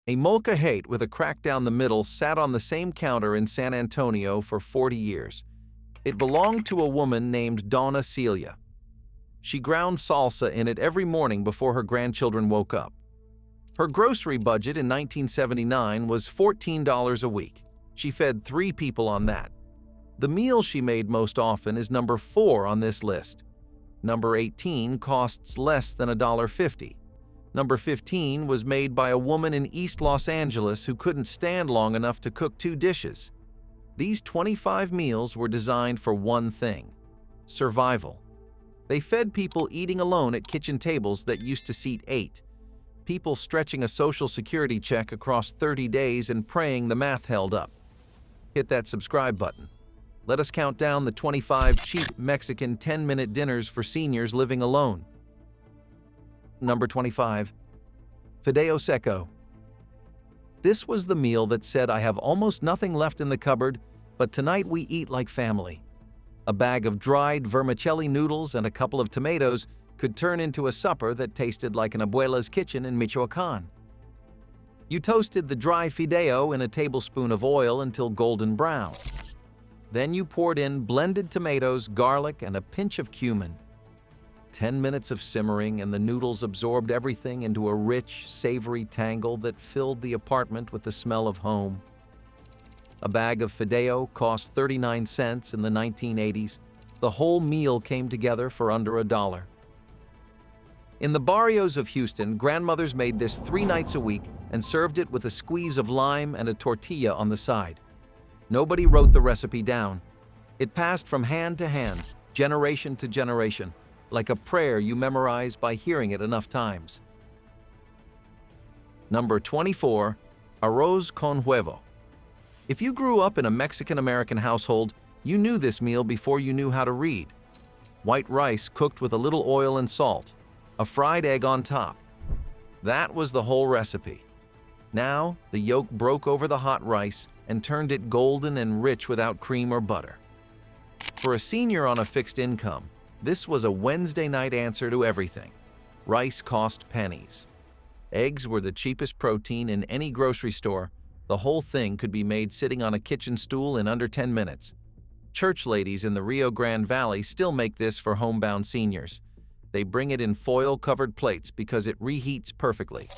A molcajete with a crack down the middle sat on the same counter in San Antonio for 40 years. It belonged to a woman named Donna Celia. She ground salsa in it every morning before her grandchildren woke up. Her grocery budget in 1979 was $14 a week. She fed 3 people on that. The meal she made most often is number 4 on this list. Number 18 costs less than $1.50. Number 15 was made by a woman in East Los Angeles who couldn't stand long enough to cook 2 dishes. These 25 meals were designed for one thing: survival. They fed people eating alone at kitchen tables that used to seat 8. People stretching a Social Security check across 30 days and praying the math held up. Hit that subscribe button. Let us count down the 25 cheap Mexican 10-minute dinners for seniors living alone. Number 25. Fideo seco. This was the meal that said, "I have almost nothing left in the cupboard, but tonight we eat like family." A bag of dried vermicelli noodles and a couple of tomatoes could turn into a supper that tasted like an abuela's kitchen in Michoacan. You toasted the dry fideo in a tablespoon of oil until golden brown. Then you poured in blended tomatoes, garlic, and a pinch of cumin. 10 minutes of simmering and the noodles absorbed everything into a rich, savory tangle that filled the apartment with the smell of home. A bag of fideo cost 39 cents in the 1980s. The whole meal came together for under $1. In the barrios of Houston, grandmothers made this 3 nights a week and served it with a squeeze of lime and a tortilla on the side. Nobody wrote the recipe down. It passed from hand to hand, generation to generation, like a prayer you memorize by hearing it enough times. Number 24. Arroz con huevo. If you grew up in a Mexican-American household, you knew this meal before you knew how to read. White rice cooked with a little oil and salt, a fried egg on top. That was the whole recipe. Now, the yolk broke over the hot rice and turned it golden and rich without cream or butter. For a senior on a fixed income, this was a Wednesday night answer to everything. Rice cost pennies. Eggs were the cheapest protein in any grocery store. The whole thing could be made sitting on a kitchen stool in under 10 minutes. Church ladies in the Rio Grande Valley still make this for homebound seniors. They bring it in foil-covered plates because it reheats perfectly.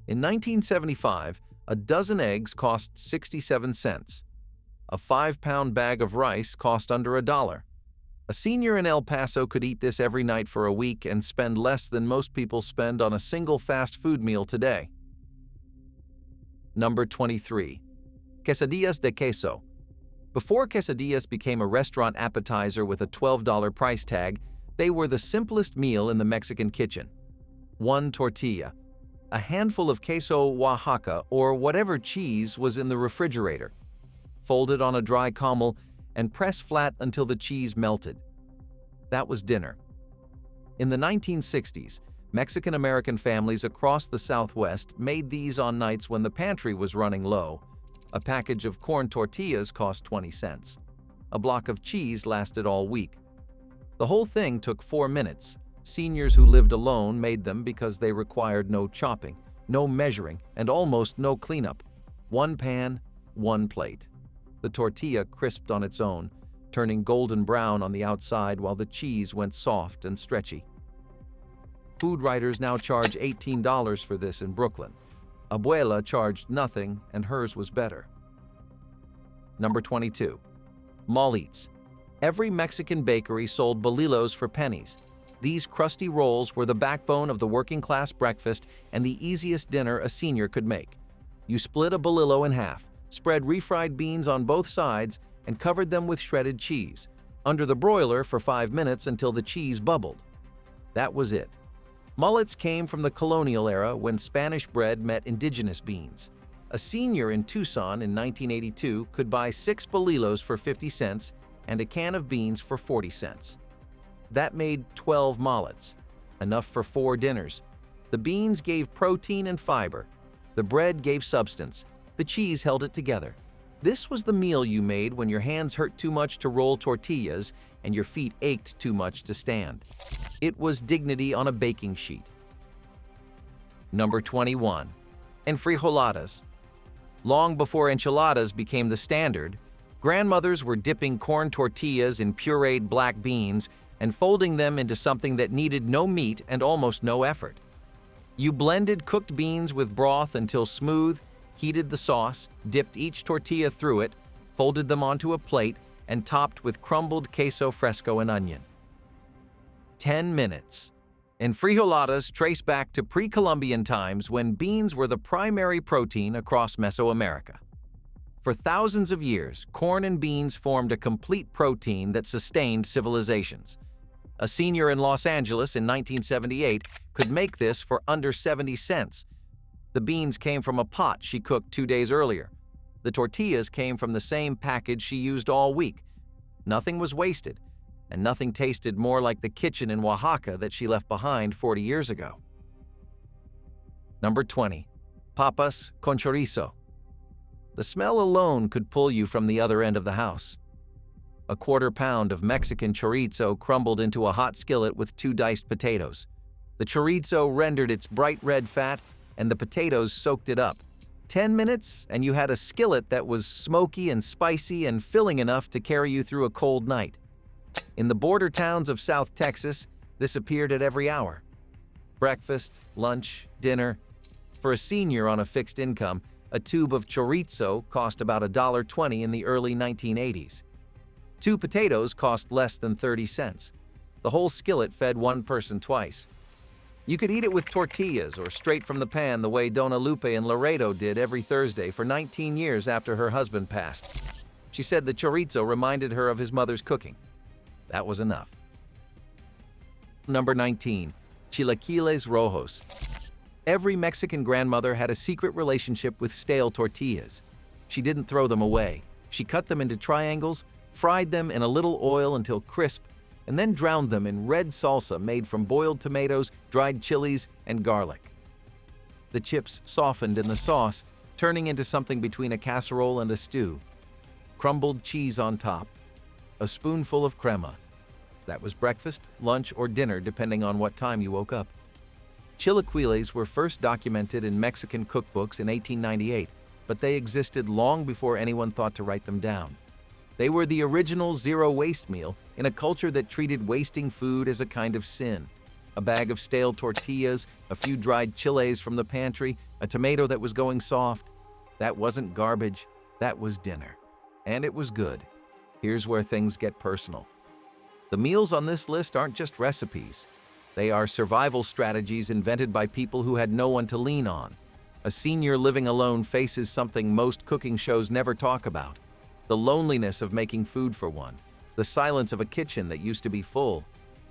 In 1975, a dozen eggs cost 67 cents. A 5-pound bag of rice cost under $1. A senior in El Paso could eat this every night for a week and spend less than most people spend on a single fast food meal today. Number 23. Quesadillas de queso. Before quesadillas became a restaurant appetizer with a $12 price tag, they were the simplest meal in the Mexican kitchen. 1 tortilla. A handful of queso Oaxaca or whatever cheese was in the refrigerator. Fold it on a dry camal and press flat until the cheese melted. That was dinner. In the 1960s, Mexican-American families across the Southwest made these on nights when the pantry was running low. A package of corn tortillas cost 20 cents. A block of cheese lasted all week. The whole thing took 4 minutes. Seniors who lived alone made them because they required no chopping, no measuring, and almost no cleanup. 1 pan, 1 plate. The tortilla crisped on its own, turning golden brown on the outside while the cheese went soft and stretchy. Food writers now charge $18 for this in Brooklyn. Abuela charged nothing, and hers was better. Number 22. Mall eats. Every Mexican bakery sold bolillos for pennies. These crusty rolls were the backbone of the working-class breakfast and the easiest dinner a senior could make. You split a bolillo in half, spread refried beans on both sides, and covered them with shredded cheese, under the broiler for 5 minutes until the cheese bubbled. That was it. Mullets came from the colonial era when Spanish bread met indigenous beans. A senior in Tucson in 1982 could buy 6 bolillos for 50 cents and a can of beans for 40 cents. That made 12 mullets, enough for 4 dinners. The beans gave protein and fiber. The bread gave substance. The cheese held it together. This was the meal you made when your hands hurt too much to roll tortillas and your feet ached too much to stand. It was dignity on a baking sheet. Number 21. and frijoladas. Long before enchiladas became the standard, grandmothers were dipping corn tortillas in pureed black beans and folding them into something that needed no meat and almost no effort. You blended cooked beans with broth until smooth, heated the sauce, dipped each tortilla through it, folded them onto a plate, and topped with crumbled queso fresco and onion. 10 minutes. And frijoladas trace back to pre-Columbian times when beans were the primary protein across Mesoamerica. For thousands of years, corn and beans formed a complete protein that sustained civilizations. A senior in Los Angeles in 1978 could make this for under 70 cents. The beans came from a pot she cooked 2 days earlier. The tortillas came from the same package she used all week. Nothing was wasted, and nothing tasted more like the kitchen in Oaxaca that she left behind 40 years ago. Number 20. Papas con chorizo. The smell alone could pull you from the other end of the house. A quarter pound of Mexican chorizo crumbled into a hot skillet with 2 diced potatoes. The chorizo rendered its bright red fat, and the potatoes soaked it up. 10 minutes, and you had a skillet that was smoky and spicy and filling enough to carry you through a cold night. In the border towns of South Texas, this appeared at every hour. Breakfast, lunch, dinner. For a senior on a fixed income, a tube of chorizo cost about $1.20 in the early 1980s. 2 potatoes cost less than 30 cents. The whole skillet fed one person twice. You could eat it with tortillas or straight from the pan the way Dona Lupe in Laredo did every Thursday for 19 years after her husband passed. She said the chorizo reminded her of his mother's cooking. That was enough. Number 19. Chilaquiles rojos. Every Mexican grandmother had a secret relationship with stale tortillas. She didn't throw them away. She cut them into triangles, fried them in a little oil until crisp, and then drowned them in red salsa made from boiled tomatoes, dried chilies, and garlic. The chips softened in the sauce, turning into something between a casserole and a stew. Crumbled cheese on top. A spoonful of crema. That was breakfast, lunch, or dinner depending on what time you woke up. Chilaquiles were first documented in Mexican cookbooks in 1898, but they existed long before anyone thought to write them down. They were the original zero-waste meal in a culture that treated wasting food as a kind of sin. A bag of stale tortillas, a few dried chiles from the pantry, a tomato that was going soft. That wasn't garbage, that was dinner. And it was good. Here's where things get personal. The meals on this list aren't just recipes. They are survival strategies invented by people who had no one to lean on. A senior living alone faces something most cooking shows never talk about: the loneliness of making food for one, the silence of a kitchen that used to be full,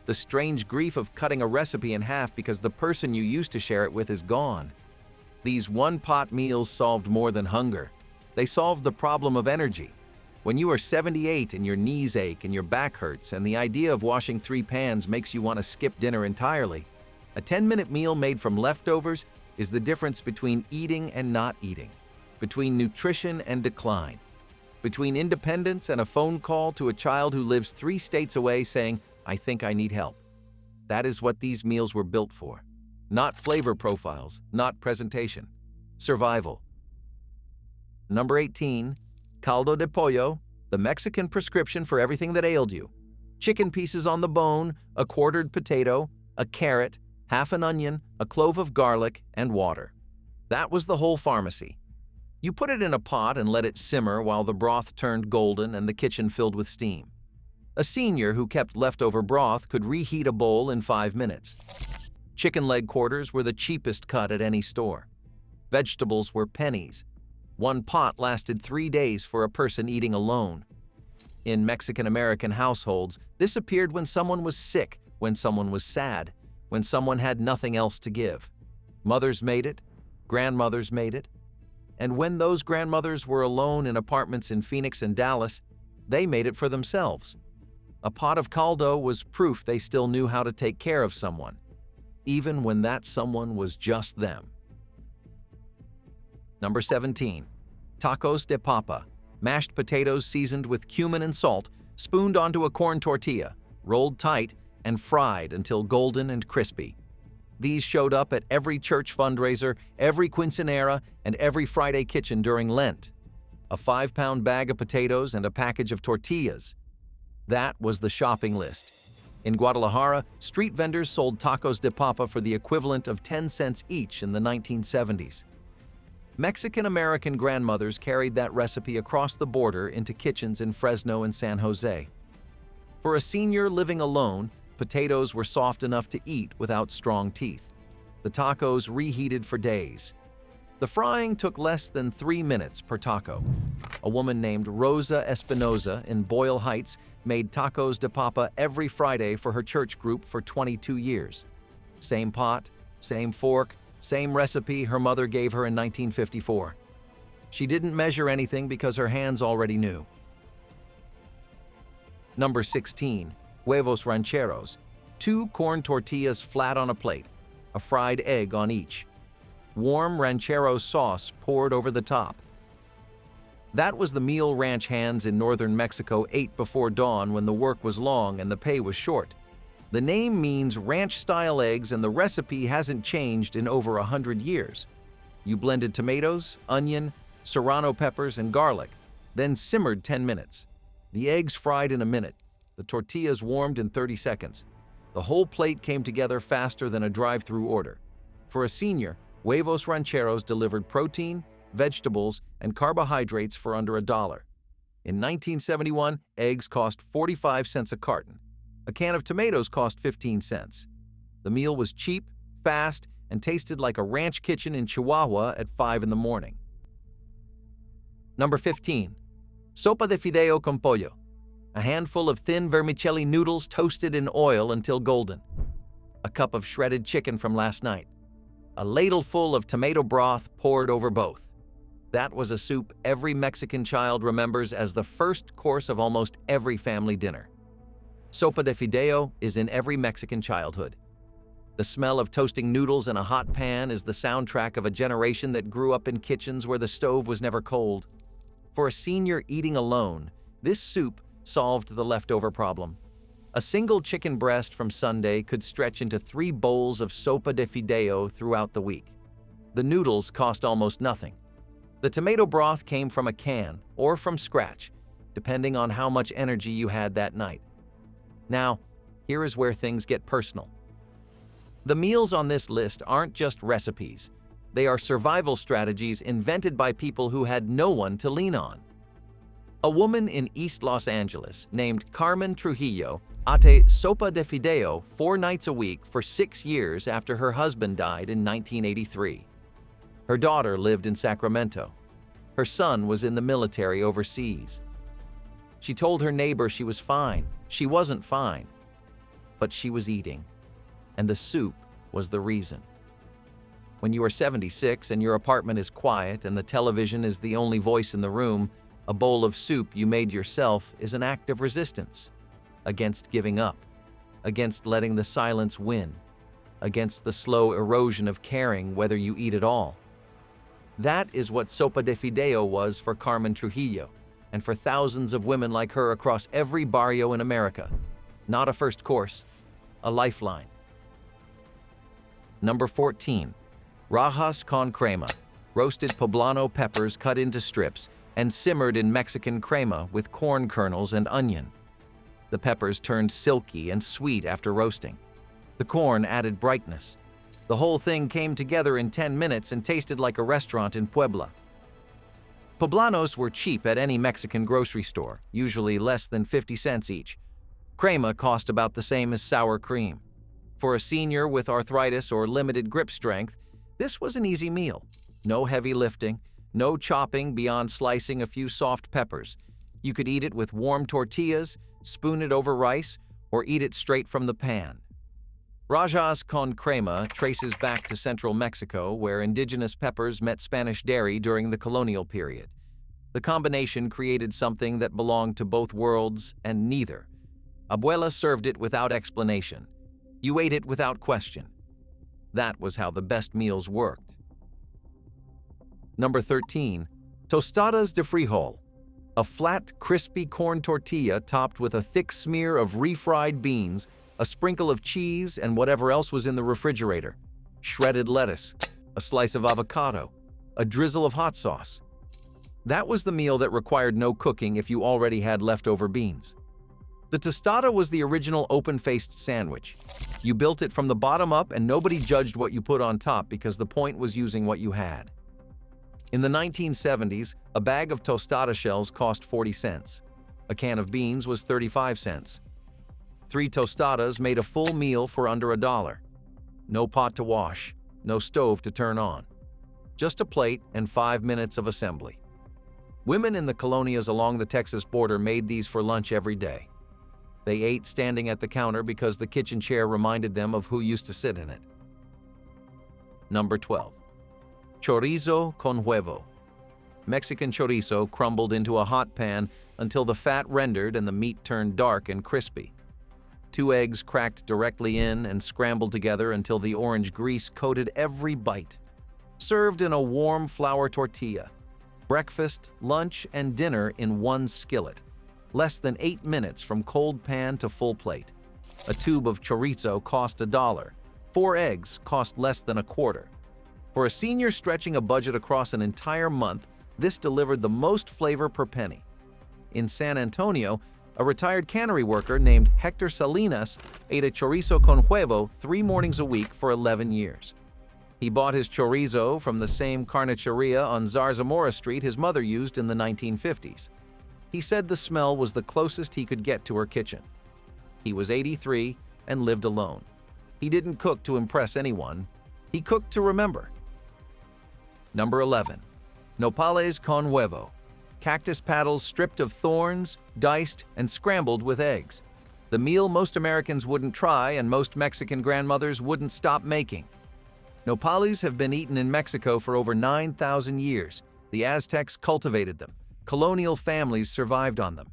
the strange grief of cutting a recipe in half because the person you used to share it with is gone. These one-pot meals solved more than hunger. They solved the problem of energy. When you are 78 and your knees ache and your back hurts and the idea of washing 3 pans makes you want to skip dinner entirely, a 10-minute meal made from leftovers is the difference between eating and not eating, between nutrition and decline, between independence and a phone call to a child who lives 3 states away saying, "I think I need help." That is what these meals were built for. Not flavor profiles, not presentation. Survival. Number 18. Caldo de pollo, the Mexican prescription for everything that ailed you. Chicken pieces on the bone, a quartered potato, a carrot, half an onion, a clove of garlic, and water. That was the whole pharmacy. You put it in a pot and let it simmer while the broth turned golden and the kitchen filled with steam. A senior who kept leftover broth could reheat a bowl in 5 minutes. Chicken leg quarters were the cheapest cut at any store. Vegetables were pennies. One pot lasted 3 days for a person eating alone. In Mexican-American households, this appeared when someone was sick, when someone was sad, when someone had nothing else to give. Mothers made it, grandmothers made it, and when those grandmothers were alone in apartments in Phoenix and Dallas, they made it for themselves. A pot of caldo was proof they still knew how to take care of someone, even when that someone was just them. Number 17. Tacos de papa, mashed potatoes seasoned with cumin and salt, spooned onto a corn tortilla, rolled tight, and fried until golden and crispy. These showed up at every church fundraiser, every quinceanera, and every Friday kitchen during Lent. A 5-pound bag of potatoes and a package of tortillas. That was the shopping list. In Guadalajara, street vendors sold tacos de papa for the equivalent of 10 cents each in the 1970s. Mexican-American grandmothers carried that recipe across the border into kitchens in Fresno and San Jose. For a senior living alone, potatoes were soft enough to eat without strong teeth. The tacos reheated for days. The frying took less than 3 minutes per taco. A woman named Rosa Espinoza in Boyle Heights made tacos de papa every Friday for her church group for 22 years. Same pot, same fork, same recipe her mother gave her in 1954. She didn't measure anything because her hands already knew. Number 16. Huevos rancheros. 2 corn tortillas flat on a plate, a fried egg on each. Warm ranchero sauce poured over the top. That was the meal ranch hands in northern Mexico ate before dawn when the work was long and the pay was short. The name means ranch-style eggs, and the recipe hasn't changed in over 100 years. You blended tomatoes, onion, serrano peppers, and garlic, then simmered 10 minutes. The eggs fried in a minute. The tortillas warmed in 30 seconds. The whole plate came together faster than a drive-through order. For a senior, Huevos Rancheros delivered protein, vegetables, and carbohydrates for under $1. In 1971, eggs cost 45 cents a carton. A can of tomatoes cost 15 cents. The meal was cheap, fast, and tasted like a ranch kitchen in Chihuahua at 5 in the morning. Number 15. Sopa de fideo con pollo. A handful of thin vermicelli noodles toasted in oil until golden. A cup of shredded chicken from last night. A ladleful of tomato broth poured over both. That was a soup every Mexican child remembers as the first course of almost every family dinner. Sopa de fideo is in every Mexican childhood. The smell of toasting noodles in a hot pan is the soundtrack of a generation that grew up in kitchens where the stove was never cold. For a senior eating alone, this soup solved the leftover problem. A single chicken breast from Sunday could stretch into 3 bowls of sopa de fideo throughout the week. The noodles cost almost nothing. The tomato broth came from a can or from scratch, depending on how much energy you had that night. Now, here is where things get personal. The meals on this list aren't just recipes. They are survival strategies invented by people who had no one to lean on. A woman in East Los Angeles named Carmen Trujillo ate sopa de fideo 4 nights a week for 6 years after her husband died in 1983. Her daughter lived in Sacramento. Her son was in the military overseas. She told her neighbor she was fine. She wasn't fine, but she was eating, and the soup was the reason. When you are 76 and your apartment is quiet and the television is the only voice in the room, a bowl of soup you made yourself is an act of resistance. Against giving up, against letting the silence win, against the slow erosion of caring whether you eat at all. That is what sopa de fideo was for Carmen Trujillo, and for thousands of women like her across every barrio in America. Not a first course, a lifeline. Number 14. Rajas con crema, roasted poblano peppers cut into strips and simmered in Mexican crema with corn kernels and onion. The peppers turned silky and sweet after roasting. The corn added brightness. The whole thing came together in 10 minutes and tasted like a restaurant in Puebla. Poblanos were cheap at any Mexican grocery store, usually less than 50 cents each. Crema cost about the same as sour cream. For a senior with arthritis or limited grip strength, this was an easy meal. No heavy lifting, no chopping beyond slicing a few soft peppers. You could eat it with warm tortillas, spoon it over rice, or eat it straight from the pan. Rajas con crema traces back to central Mexico, where indigenous peppers met Spanish dairy during the colonial period. The combination created something that belonged to both worlds and neither. Abuela served it without explanation. You ate it without question. That was how the best meals worked. Number 13. Tostadas de frijol. A flat, crispy corn tortilla topped with a thick smear of refried beans, a sprinkle of cheese, and whatever else was in the refrigerator. shredded lettuce, a slice of avocado, a drizzle of hot sauce. That was the meal that required no cooking if you already had leftover beans. The tostada was the original open-faced sandwich. You built it from the bottom up and nobody judged what you put on top because the point was using what you had. In the 1970s, a bag of tostada shells cost 40 cents. A can of beans was 35 cents. 3 tostadas made a full meal for under $1. No pot to wash, no stove to turn on. Just a plate and 5 minutes of assembly. Women in the colonias along the Texas border made these for lunch every day. They ate standing at the counter because the kitchen chair reminded them of who used to sit in it. Number 12. Chorizo con huevo. Mexican chorizo crumbled into a hot pan until the fat rendered and the meat turned dark and crispy. 2 eggs cracked directly in and scrambled together until the orange grease coated every bite. Served in a warm flour tortilla. Breakfast, lunch, and dinner in one skillet. Less than 8 minutes from cold pan to full plate. A tube of chorizo cost $1. 4 eggs cost less than a quarter. For a senior stretching a budget across an entire month, this delivered the most flavor per penny. In San Antonio, a retired cannery worker named Hector Salinas ate a chorizo con huevo 3 mornings a week for 11 years. He bought his chorizo from the same carniceria on Zarzamora Street his mother used in the 1950s. He said the smell was the closest he could get to her kitchen. He was 83 and lived alone. He didn't cook to impress anyone. He cooked to remember. Number 11. Nopales con huevo. Cactus paddles stripped of thorns, diced, and scrambled with eggs. The meal most Americans wouldn't try and most Mexican grandmothers wouldn't stop making. Nopales have been eaten in Mexico for over 9,000 years. The Aztecs cultivated them. Colonial families survived on them.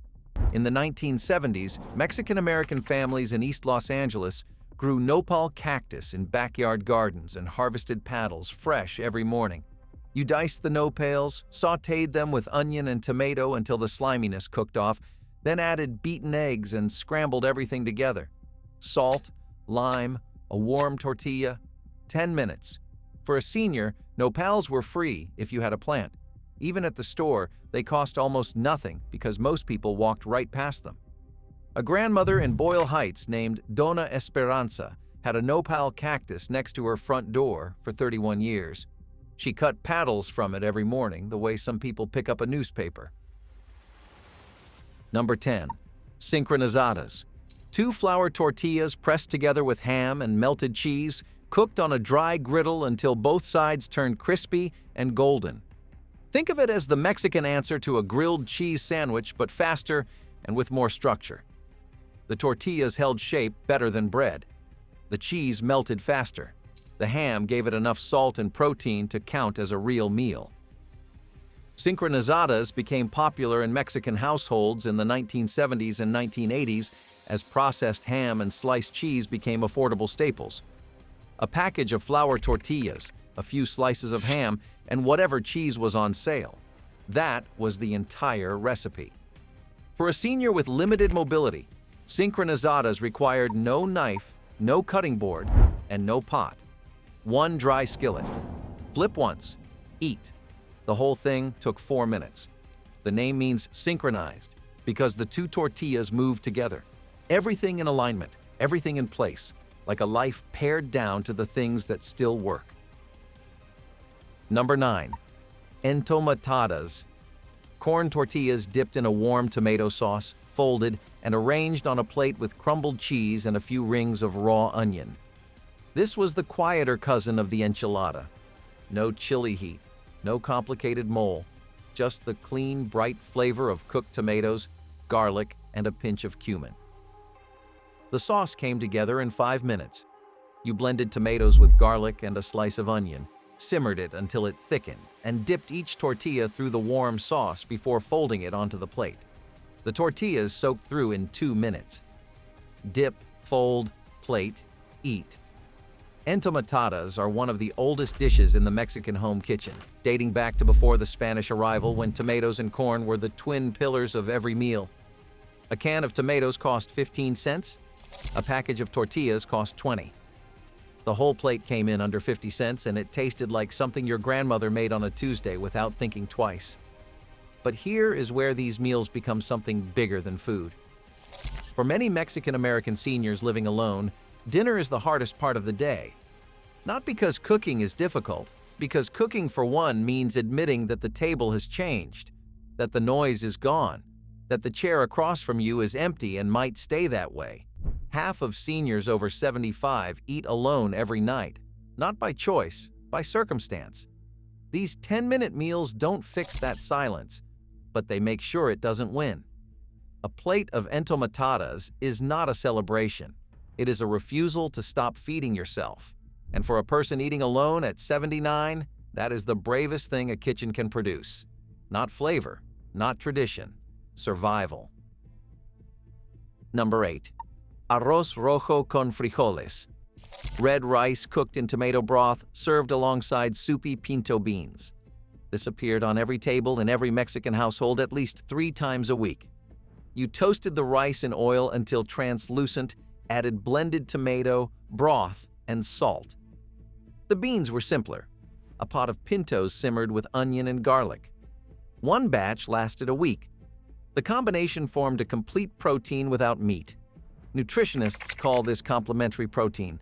In the 1970s, Mexican-American families in East Los Angeles grew nopal cactus in backyard gardens and harvested paddles fresh every morning. You diced the nopales, sautéed them with onion and tomato until the sliminess cooked off, then added beaten eggs and scrambled everything together. Salt, lime, a warm tortilla. 10 minutes. For a senior, nopals were free if you had a plant. Even at the store, they cost almost nothing because most people walked right past them. A grandmother in Boyle Heights named Dona Esperanza had a nopal cactus next to her front door for 31 years. She cut paddles from it every morning, the way some people pick up a newspaper. Number 10. Sincronizadas. 2 flour tortillas pressed together with ham and melted cheese, cooked on a dry griddle until both sides turned crispy and golden. Think of it as the Mexican answer to a grilled cheese sandwich, but faster and with more structure. The tortillas held shape better than bread. The cheese melted faster. The ham gave it enough salt and protein to count as a real meal. Sincronizadas became popular in Mexican households in the 1970s and 1980s as processed ham and sliced cheese became affordable staples. A package of flour tortillas, a few slices of ham, and whatever cheese was on sale. That was the entire recipe. For a senior with limited mobility, sincronizadas required no knife, no cutting board, and no pot. 1 dry skillet. Flip once. Eat. The whole thing took 4 minutes. The name means synchronized because the 2 tortillas moved together. Everything in alignment, everything in place, like a life pared down to the things that still work. Number 9. Entomatadas. Corn tortillas dipped in a warm tomato sauce, folded, and arranged on a plate with crumbled cheese and a few rings of raw onion. This was the quieter cousin of the enchilada. No chili heat, no complicated mole, just the clean, bright flavor of cooked tomatoes, garlic, and a pinch of cumin. The sauce came together in 5 minutes. You blended tomatoes with garlic and a slice of onion, simmered it until it thickened, and dipped each tortilla through the warm sauce before folding it onto the plate. The tortillas soaked through in 2 minutes. Dip, fold, plate, eat. Entomatadas are one of the oldest dishes in the Mexican home kitchen, dating back to before the Spanish arrival when tomatoes and corn were the twin pillars of every meal. A can of tomatoes cost 15 cents. A package of tortillas cost 20. The whole plate came in under 50 cents and it tasted like something your grandmother made on a Tuesday without thinking twice. But here is where these meals become something bigger than food. For many Mexican-American seniors living alone, dinner is the hardest part of the day. Not because cooking is difficult, because cooking for one means admitting that the table has changed, that the noise is gone, that the chair across from you is empty and might stay that way. Half of seniors over 75 eat alone every night, not by choice, by circumstance. These 10-minute meals don't fix that silence, but they make sure it doesn't win. A plate of entomatadas is not a celebration. It is a refusal to stop feeding yourself. And for a person eating alone at 79, that is the bravest thing a kitchen can produce. Not flavor, not tradition, survival. Number 8. Arroz rojo con frijoles. Red rice cooked in tomato broth served alongside soupy pinto beans. This appeared on every table in every Mexican household at least 3 times a week. You toasted the rice in oil until translucent, added blended tomato, broth, and salt. The beans were simpler. A pot of pintos simmered with onion and garlic. One batch lasted a week. The combination formed a complete protein without meat. Nutritionists call this complementary protein.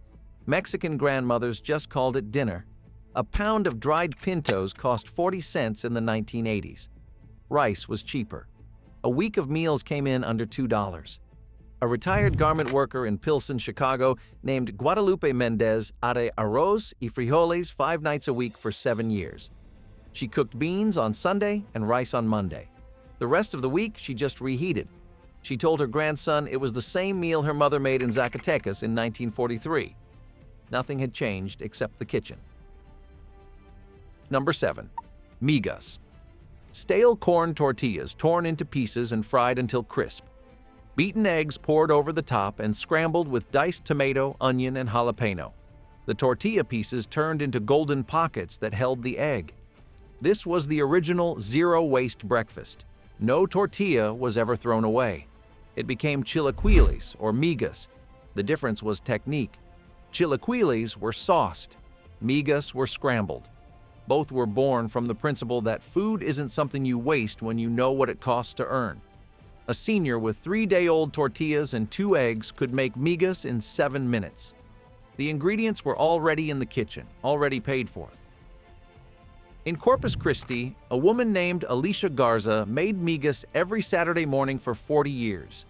Mexican grandmothers just called it dinner. A pound of dried pintos cost 40 cents in the 1980s. Rice was cheaper. A week of meals came in under $2. A retired garment worker in Pilsen, Chicago, named Guadalupe Mendez ate arroz y frijoles 5 nights a week for 7 years. She cooked beans on Sunday and rice on Monday. The rest of the week, she just reheated. She told her grandson it was the same meal her mother made in Zacatecas in 1943. Nothing had changed except the kitchen. Number 7. Migas. Stale corn tortillas torn into pieces and fried until crisp. Beaten eggs poured over the top and scrambled with diced tomato, onion, and jalapeno. The tortilla pieces turned into golden pockets that held the egg. This was the original zero-waste breakfast. No tortilla was ever thrown away. It became chilaquiles or migas. The difference was technique. Chilaquiles were sauced. Migas were scrambled. Both were born from the principle that food isn't something you waste when you know what it costs to earn. A senior with 3-day-old tortillas and 2 eggs could make migas in 7 minutes. The ingredients were already in the kitchen, already paid for. In Corpus Christi, a woman named Alicia Garza made migas every Saturday morning for 40 years.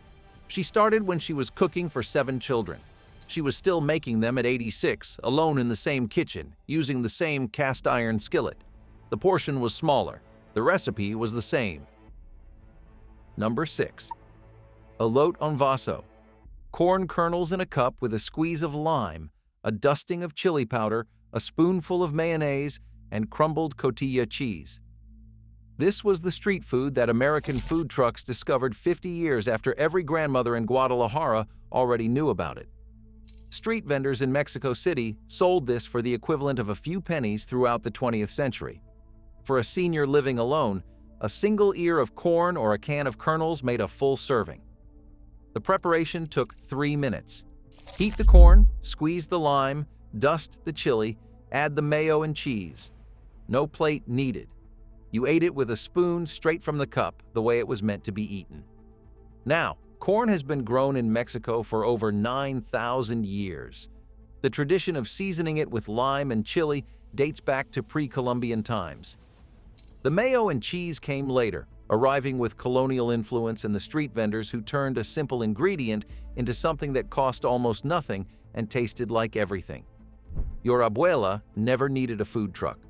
She started when she was cooking for 7 children. She was still making them at 86, alone in the same kitchen, using the same cast iron skillet. The portion was smaller. The recipe was the same. Number 6. Elote en vaso. Corn kernels in a cup with a squeeze of lime, a dusting of chili powder, a spoonful of mayonnaise, and crumbled cotija cheese. This was the street food that American food trucks discovered 50 years after every grandmother in Guadalajara already knew about it. Street vendors in Mexico City sold this for the equivalent of a few pennies throughout the 20th century. For a senior living alone, a single ear of corn or a can of kernels made a full serving. The preparation took 3 minutes. Heat the corn, squeeze the lime, dust the chili, add the mayo and cheese. No plate needed. You ate it with a spoon straight from the cup, the way it was meant to be eaten. Now, corn has been grown in Mexico for over 9,000 years. The tradition of seasoning it with lime and chili dates back to pre-Columbian times. The mayo and cheese came later, arriving with colonial influence and the street vendors who turned a simple ingredient into something that cost almost nothing and tasted like everything. Your abuela never needed a food truck.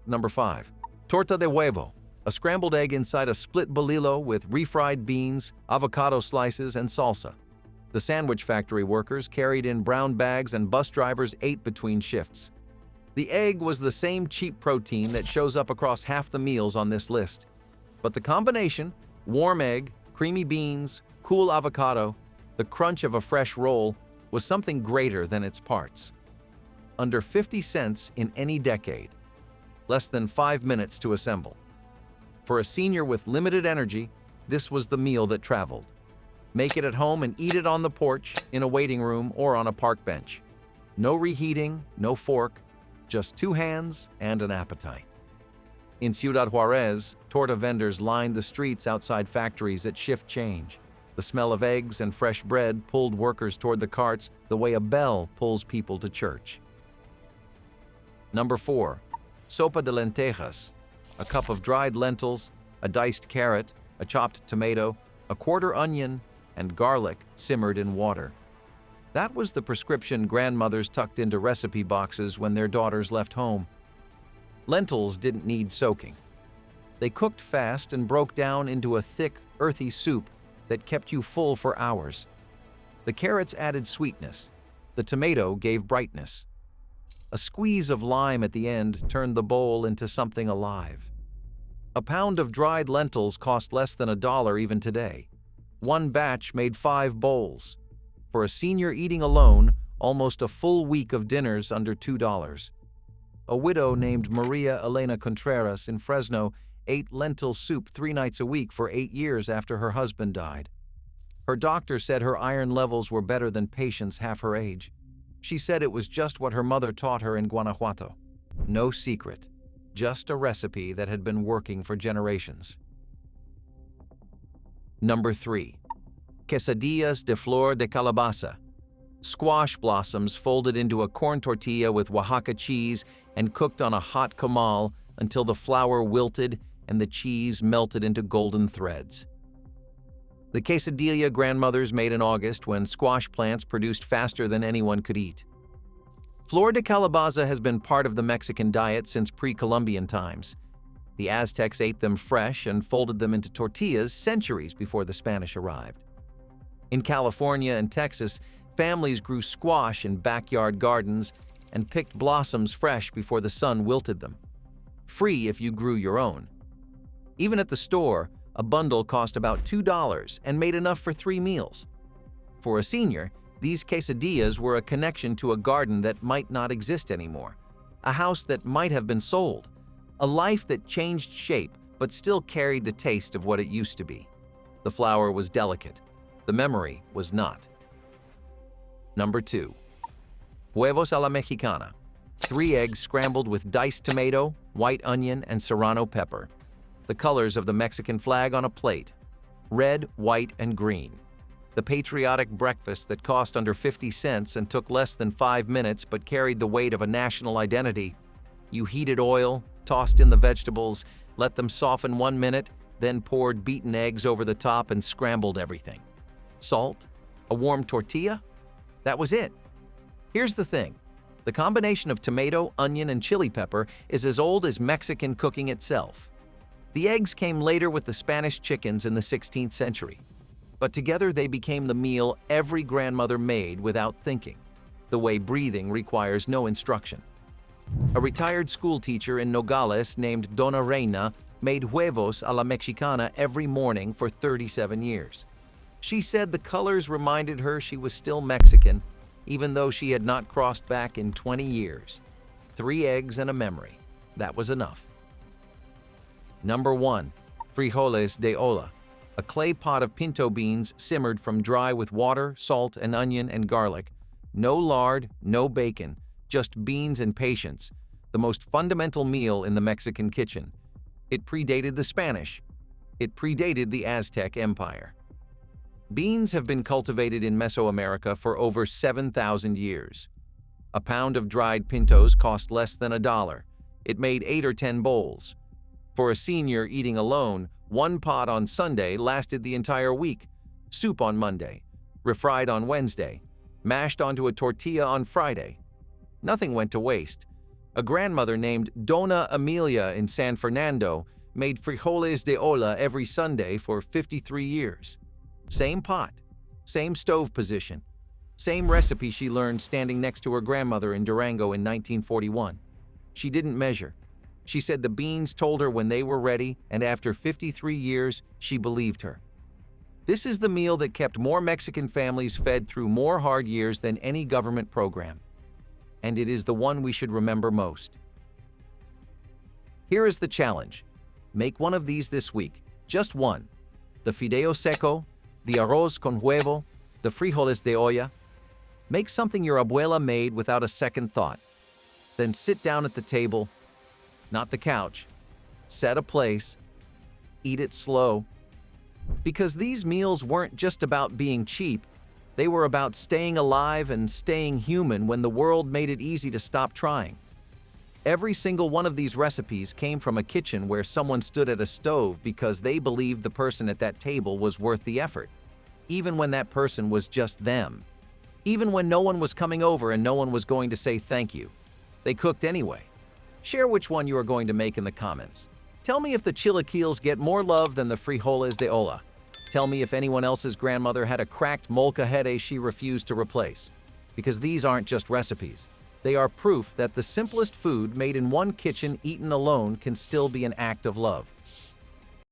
Number 5. Torta de huevo. A scrambled egg inside a split bolillo with refried beans, avocado slices, and salsa. The sandwich factory workers carried in brown bags and bus drivers ate between shifts. The egg was the same cheap protein that shows up across half the meals on this list. But the combination, warm egg, creamy beans, cool avocado, the crunch of a fresh roll, was something greater than its parts. Under 50 cents in any decade. Less than 5 minutes to assemble. For a senior with limited energy, this was the meal that traveled. Make it at home and eat it on the porch, in a waiting room, or on a park bench. No reheating, no fork, just 2 hands and an appetite. In Ciudad Juarez, torta vendors lined the streets outside factories at shift change. The smell of eggs and fresh bread pulled workers toward the carts the way a bell pulls people to church. Number 4. Sopa de lentejas. A cup of dried lentils, a diced carrot, a chopped tomato, a quarter onion, and garlic simmered in water. That was the prescription grandmothers tucked into recipe boxes when their daughters left home. Lentils didn't need soaking. They cooked fast and broke down into a thick, earthy soup that kept you full for hours. The carrots added sweetness. The tomato gave brightness. A squeeze of lime at the end turned the bowl into something alive. A pound of dried lentils cost less than $1 even today. One batch made 5 bowls. For a senior eating alone, almost a full week of dinners under $2. A widow named Maria Elena Contreras in Fresno ate lentil soup 3 nights a week for 8 years after her husband died. Her doctor said her iron levels were better than patients half her age. She said it was just what her mother taught her in Guanajuato. No secret, just a recipe that had been working for generations. Number 3. Quesadillas de flor de calabaza. Squash blossoms folded into a corn tortilla with Oaxaca cheese and cooked on a hot comal until the flour wilted and the cheese melted into golden threads. The quesadilla grandmothers made in August when squash plants produced faster than anyone could eat. Flor de calabaza has been part of the Mexican diet since pre-Columbian times. The Aztecs ate them fresh and folded them into tortillas centuries before the Spanish arrived. In California and Texas, families grew squash in backyard gardens and picked blossoms fresh before the sun wilted them. Free if you grew your own. Even at the store, a bundle cost about $2 and made enough for 3 meals. For a senior, these quesadillas were a connection to a garden that might not exist anymore, a house that might have been sold, a life that changed shape but still carried the taste of what it used to be. The flour was delicate. The memory was not. Number 2. Huevos a la mexicana. 3 eggs scrambled with diced tomato, white onion, and serrano pepper. The colors of the Mexican flag on a plate: red, white, and green. The patriotic breakfast that cost under 50 cents and took less than 5 minutes but carried the weight of a national identity. You heated oil, tossed in the vegetables, let them soften 1 minute, then poured beaten eggs over the top and scrambled everything. Salt? A warm tortilla? That was it. Here's the thing. The combination of tomato, onion, and chili pepper is as old as Mexican cooking itself. The eggs came later with the Spanish chickens in the 16th century. But together they became the meal every grandmother made without thinking, the way breathing requires no instruction. A retired school teacher in Nogales named Dona Reina made huevos a la mexicana every morning for 37 years. She said the colors reminded her she was still Mexican, even though she had not crossed back in 20 years. 3 eggs and a memory. That was enough. Number 1. Frijoles de olla. A clay pot of pinto beans simmered from dry with water, salt, and onion and garlic. No lard, no bacon, just beans and patience. The most fundamental meal in the Mexican kitchen. It predated the Spanish. It predated the Aztec Empire. Beans have been cultivated in Mesoamerica for over 7,000 years. A pound of dried pintos cost less than $1. It made 8 or 10 bowls. For a senior eating alone, 1 pot on Sunday lasted the entire week. Soup on Monday, refried on Wednesday, mashed onto a tortilla on Friday. Nothing went to waste. A grandmother named Dona Amelia in San Fernando made frijoles de olla every Sunday for 53 years. Same pot, same stove position, same recipe she learned standing next to her grandmother in Durango in 1941. She didn't measure. She said the beans told her when they were ready, and after 53 years, she believed her. This is the meal that kept more Mexican families fed through more hard years than any government program. And it is the one we should remember most. Here is the challenge. Make one of these this week, just one. The fideo seco, the arroz con huevo, the frijoles de olla. Make something your abuela made without a second thought. Then sit down at the table, not the couch. Set a place. Eat it slow. Because these meals weren't just about being cheap, they were about staying alive and staying human when the world made it easy to stop trying. Every single one of these recipes came from a kitchen where someone stood at a stove because they believed the person at that table was worth the effort, even when that person was just them. Even when no one was coming over and no one was going to say thank you. They cooked anyway. Share which one you are going to make in the comments. Tell me if the chilaquiles get more love than the frijoles de olla. Tell me if anyone else's grandmother had a cracked molcajete she refused to replace. Because these aren't just recipes. They are proof that the simplest food made in one kitchen eaten alone can still be an act of love.